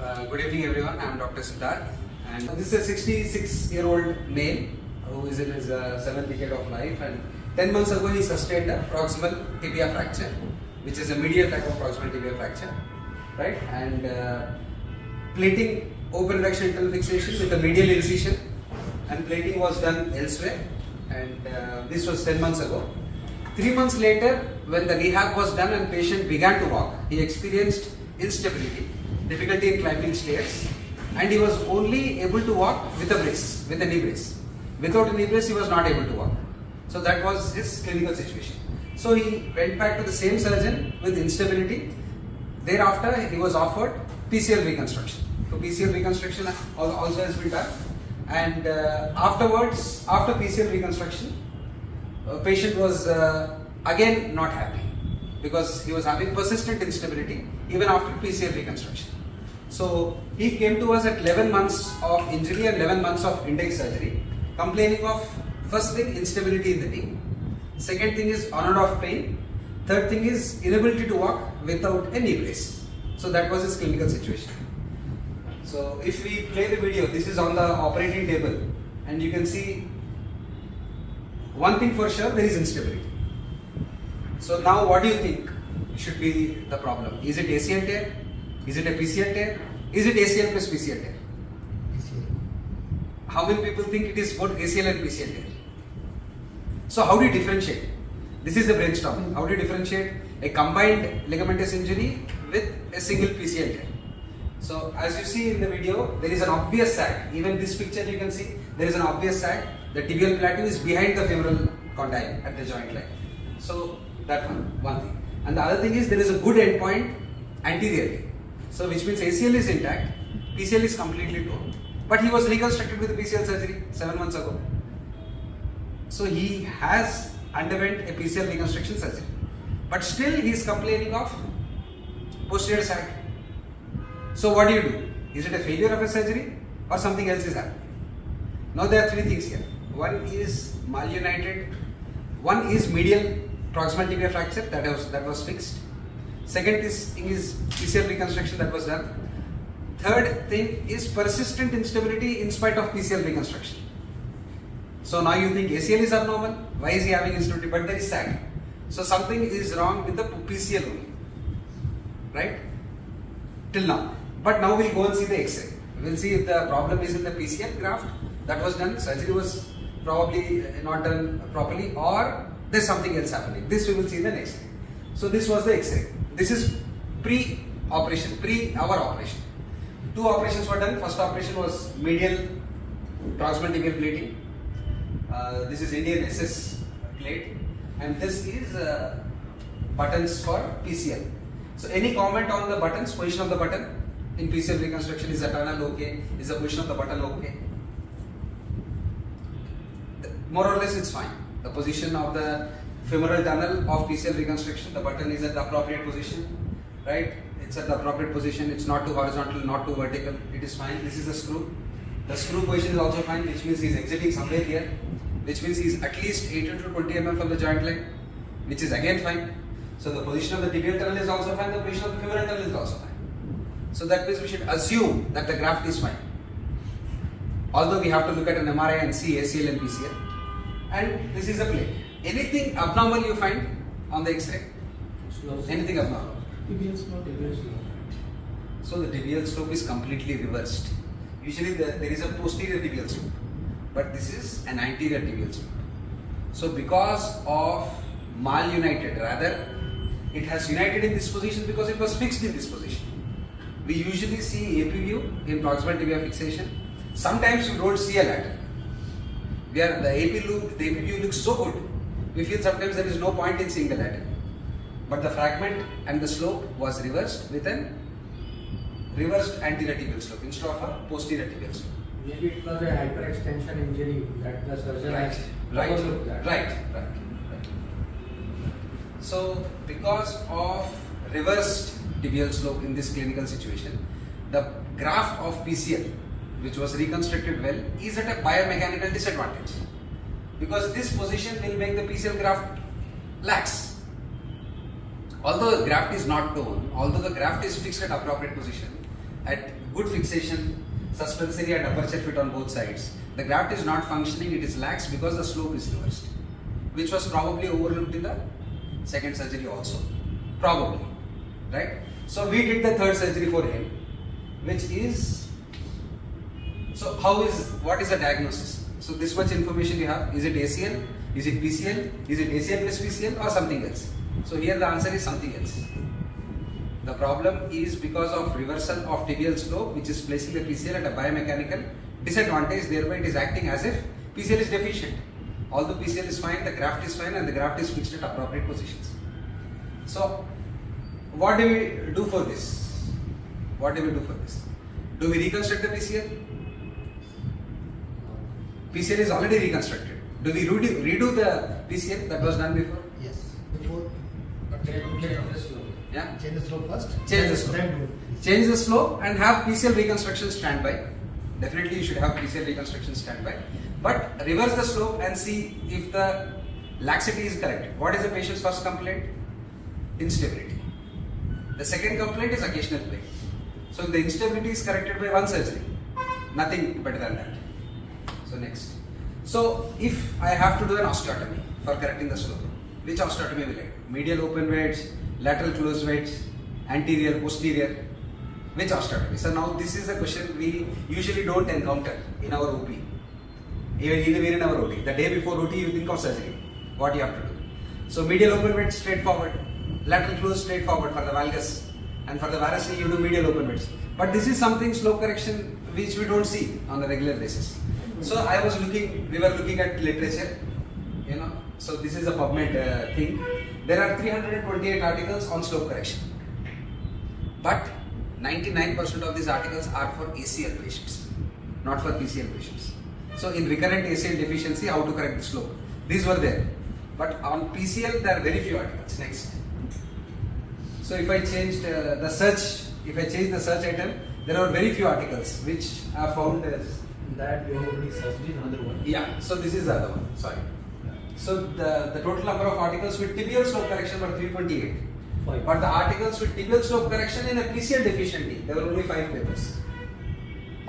Good evening everyone, I am Dr. Siddharth and this is a 66-year-old male who is in his 7th decade of life, and 10 months ago he sustained a proximal tibia fracture, which is a medial type of proximal tibia fracture, right? And plating, open reduction internal fixation with a medial incision, and plating was done elsewhere, and this was 10 months ago. 3 months later, when the rehab was done and patient began to walk, he experienced instability, difficulty in climbing stairs, and he was only able to walk with a brace, with a knee brace. Without a knee brace, he was not able to walk. So that was his clinical situation. So he went back to the same surgeon with instability. Thereafter, he was offered PCL reconstruction. So PCL reconstruction also has been done. And afterwards, after PCL reconstruction, patient was again not happy because he was having persistent instability even after PCL reconstruction. So he came to us at 11 months of injury and 11 months of index surgery, complaining of first thing instability in the knee, second thing is on and off pain, third thing is inability to walk without a knee brace. So that was his clinical situation. So if we play the video, this is on the operating table, and you can see one thing for sure, there is instability. So now what do you think should be the problem? Is it ACL tear? Is it a PCL tear? Is it ACL plus PCL tear? ACL. How many people think it is both ACL and PCL tear? So how do you differentiate? This is the brainstorming. How do you differentiate a combined ligamentous injury with a single PCL tear? So as you see in the video, there is an obvious sag. Even this picture you can see, there is an obvious sag. The tibial plateau is behind the femoral condyle at the joint line. So that one thing. And the other thing is there is a good endpoint anteriorly. So which means ACL is intact, PCL is completely torn. But he was reconstructed with a PCL surgery 7 months ago. So he has underwent a PCL reconstruction surgery. But still he is complaining of posterior sag. So what do you do? Is it a failure of a surgery or something else is happening? Now there are 3 things here. One is malunited, one is medial proximal tibia fracture that was fixed. Second thing is PCL reconstruction that was done. Third thing is persistent instability in spite of PCL reconstruction. So now you think ACL is abnormal, why is he having instability? But there is sag. So something is wrong with the PCL only, right? Till now. But now we'll go and see the X-ray. We'll see if the problem is in the PCL graft that was done, surgery was probably not done properly, or there's something else happening. This we will see in the next day. So this was the X-ray. This is pre-operation, our operation. 2 operations were done. First operation was medial proximal tibial plating. This is Indian SS plate, and this is buttons for PCL. So any comment on the buttons, position of the button in PCL reconstruction? Is the tunnel okay? Is the position of the button okay? More or less it's fine. The position of the femoral tunnel of PCL reconstruction, the button is at the appropriate position, right? It's at the appropriate position, it's not too horizontal, not too vertical, it is fine. This is the screw. The screw position is also fine, which means he's exiting somewhere here, which means he's at least 18 to 20 mm from the joint line, which is again fine. So the position of the tibial tunnel is also fine, the position of the femoral tunnel is also fine. So that means we should assume that the graft is fine. Although we have to look at an MRI and see ACL and PCL. And this is a plate. Anything abnormal you find on the X-ray? Anything abnormal? Tibial slope, tibial slope. So the tibial slope is completely reversed. Usually there is a posterior tibial slope, but this is an anterior tibial slope. So because of malunited, rather it has united in this position because it was fixed in this position. We usually see AP view in proximal tibia fixation. Sometimes you don't see a lateral. Where the AP view looks so good, we feel sometimes there is no point in seeing the lateral. But the fragment and the slope was reversed with an reversed anterior tibial slope instead of a posterior tibial slope. Maybe it was a hyperextension injury that the surgeon has overlooked that. Right. So because of reversed tibial slope in this clinical situation, the graft of PCL, which was reconstructed well, is at a biomechanical disadvantage, because this position will make the PCL graft lax. Although the graft is not torn, although the graft is fixed at appropriate position, at good fixation, suspensory and aperture fit on both sides, the graft is not functioning, it is lax because the slope is reversed, which was probably overlooked in the second surgery also. Probably. Right? So we did the third surgery for him, which is, so what is the diagnosis? So this much information you have, is it ACL, is it PCL, is it ACL plus PCL or something else? So here the answer is something else. The problem is because of reversal of tibial slope, which is placing the PCL at a biomechanical disadvantage, thereby it is acting as if PCL is deficient. Although PCL is fine, the graft is fine and the graft is fixed at appropriate positions. So what do we do for this? What do we do for this? Do we reconstruct the PCL? PCL is already reconstructed. Do we redo the PCL that was done before? Yes. Before. Change the slope. Yeah? Change the slope first. Change the slope. Then do. Change the slope and have PCL reconstruction standby. Definitely you should have PCL reconstruction standby. But reverse the slope and see if the laxity is correct. What is the patient's first complaint? Instability. The second complaint is occasional pain. So the instability is corrected by one surgery. Nothing better than that. So next. So if I have to do an osteotomy for correcting the slope, which osteotomy will I do? Medial open wedge, lateral closed wedge, anterior, posterior, which osteotomy? So now this is a question we usually don't encounter in our OP. Even in our OT. The day before OT you think of surgery. What you have to do. So medial open wedge straightforward, lateral closed straightforward for the valgus, and for the varus knee you do medial open wedge. But this is something slope correction which we don't see on a regular basis. So we were looking at literature, so this is a PubMed thing. There are 328 articles on slope correction. But 99% of these articles are for ACL patients, not for PCL patients. So in recurrent ACL deficiency, how to correct the slope. These were there. But on PCL, there are very few articles. Next. So if I changed the search item, there are very few articles which are found as That we have already searched in another one. Yeah, so this is the other one, sorry. So the total number of articles with tibial slope correction were 328. Five. But the articles with tibial slope correction in a PCL deficient knee, there were only 5 papers.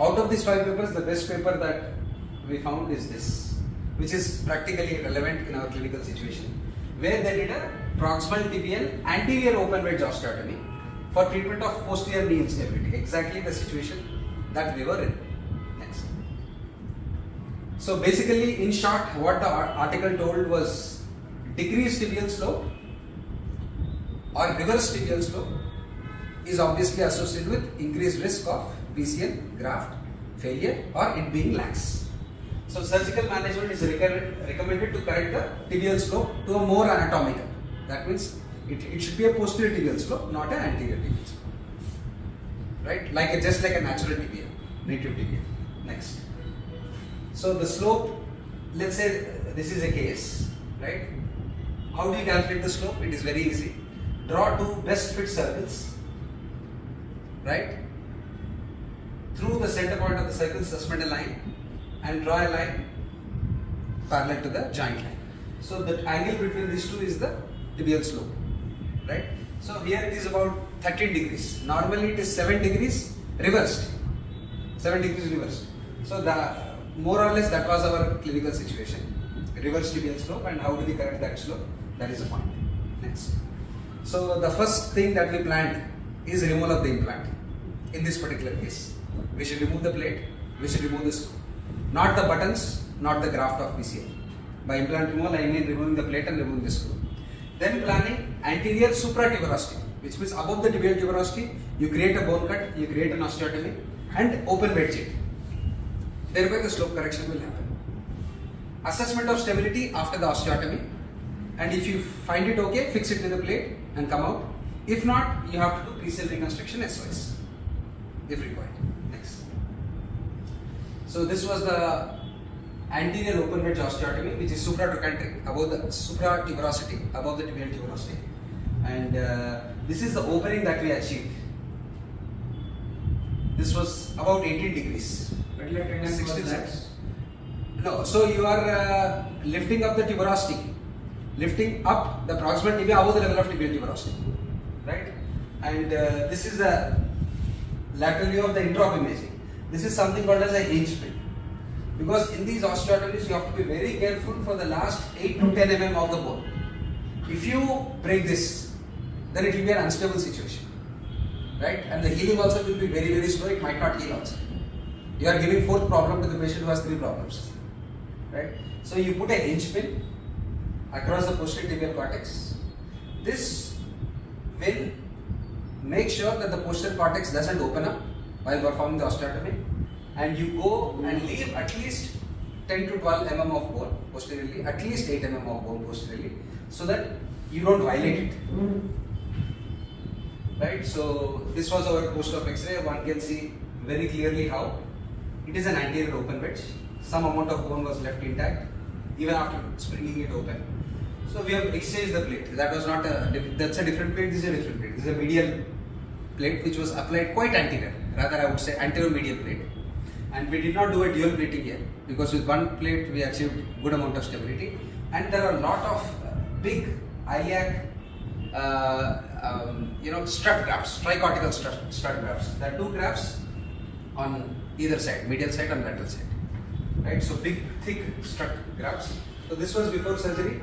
Out of these 5 papers, the best paper that we found is this, which is practically relevant in our clinical situation, where they did a proximal tibial anterior open wedge osteotomy for treatment of posterior knee instability. Exactly the situation that we were in. Next. So basically, in short, what the article told was decreased tibial slope or reverse tibial slope is obviously associated with increased risk of PCL, graft, failure or it being lax. So surgical management is recommended to correct the tibial slope to a more anatomical. That means it should be a posterior tibial slope, not an anterior tibial slope. Right? Just like a natural tibia, native tibia. Next. So the slope, let's say this is a case, right? How do you calculate the slope? It is very easy. Draw 2 best fit circles, right? Through the center point of the circle, suspend a line and draw a line parallel to the joint line. So the angle between these two is the tibial slope, right? So here it is about 13 degrees. Normally it is 7 degrees reversed. 7 degrees reversed. So more or less that was our clinical situation. Reverse tibial slope, and how do we correct that slope? That is the point. Next. So the first thing that we planned is removal of the implant. In this particular case, we should remove the plate, we should remove the screw. Not the buttons, not the graft of PCL. By implant removal, I mean removing the plate and removing the screw. Then planning anterior supratuberosity, which means above the tibial tuberosity, you create a bone cut, you create an osteotomy and open wedge it. Thereby the slope correction will happen. Assessment of stability after the osteotomy, and if you find it okay, fix it to the plate and come out. If not, you have to do PCL reconstruction SOS if required. Next. So this was the anterior open wedge osteotomy, which is supratrochanteric, above the supratuberosity, above the tibial tuberosity, and this is the opening that we achieved. This was about 18 degrees. Patellar tendon was 66. lax. No, so you are lifting up the tuberosity, lifting up the proximal tibia above the level of tibial tuberosity, right? And this is the lateral view of the intra-op imaging. This is something called as a hinge pin. Because in these osteotomies, you have to be very careful for the last 8 to 10 mm of the bone. If you break this, then it will be an unstable situation, right? And the healing also will be very, very slow. It might not heal also. You are giving fourth problem to the patient who has 3 problems, right? So you put a hinge pin across the posterior tibial cortex. This will make sure that the posterior cortex doesn't open up while performing the osteotomy, and you go and leave at least 10 to 12 mm of bone posteriorly, at least 8 mm of bone posteriorly, so that you don't violate it. Right? So this was our post-op X-ray. One can see very clearly how it is an anterior open wedge. Some amount of bone was left intact even after springing it open. So we have exchanged the plate. That was not that's a different plate. This is a different plate. This is a medial plate which was applied quite anterior. Rather, I would say anterior-medial plate. And we did not do a dual plating here because with one plate we achieved good amount of stability. And there are a lot of big iliac strut grafts, tricortical strut grafts. There are 2 grafts on either side, medial side and lateral side. Right, so big, thick strut grafts. So this was before surgery.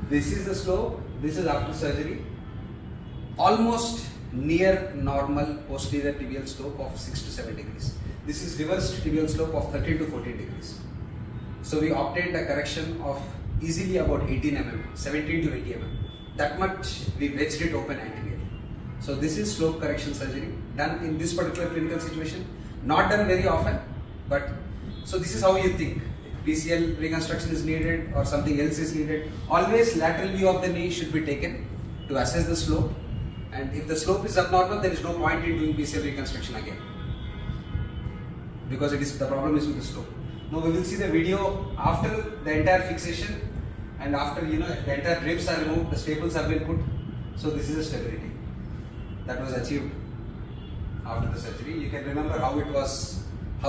This is the slope. This is after surgery. Almost near normal posterior tibial slope of 6 to 7 degrees. This is reversed tibial slope of 13 to 14 degrees. So we obtained a correction of easily about 18 mm, 17 to 80 mm. That much we wedged it open anteriorly. So this is slope correction surgery done in this particular clinical situation. Not done very often, but so this is how you think. PCL reconstruction is needed or something else is needed. Always lateral view of the knee should be taken to assess the slope. And if the slope is abnormal, there is no point in doing PCL reconstruction again, because the problem is with the slope. Now we will see the video after the entire fixation and after the entire ribs are removed, the staples have been put. So this is a stability that was achieved after the surgery. You can remember how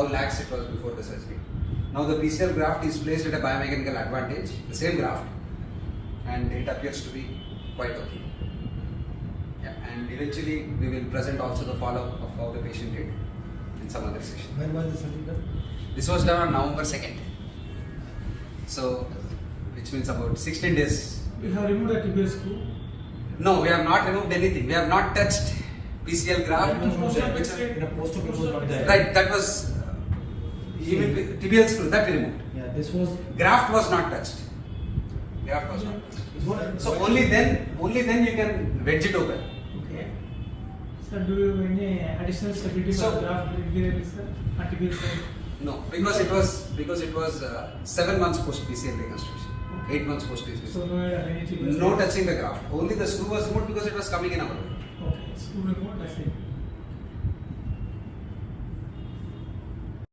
lax it was before the surgery. Now the PCL graft is placed at a biomechanical advantage, the same graft, and it appears to be quite okay. Yeah, and eventually we will present also the follow-up of how the patient did in some other session. When was the surgery done? This was done on November 2nd. So, which means about 16 days. You have removed the tibial screw. No, we have not removed anything. We have not touched PCL graft. In a post-op it was not there. Right, that was even tibial screw that we removed. Yeah, this was. Graft was not touched. Graft was not touched. So only then you can wedge it open. Okay. Sir, do you have any additional stability for So- the graft regularly, sir? On tibial side? No, because it was 7 months post PCL reconstruction, 8 months post PCL. So no any tibial No side? touching the graft. Only the screw was removed because it was coming in our way. Okay. Screw removed, that's it.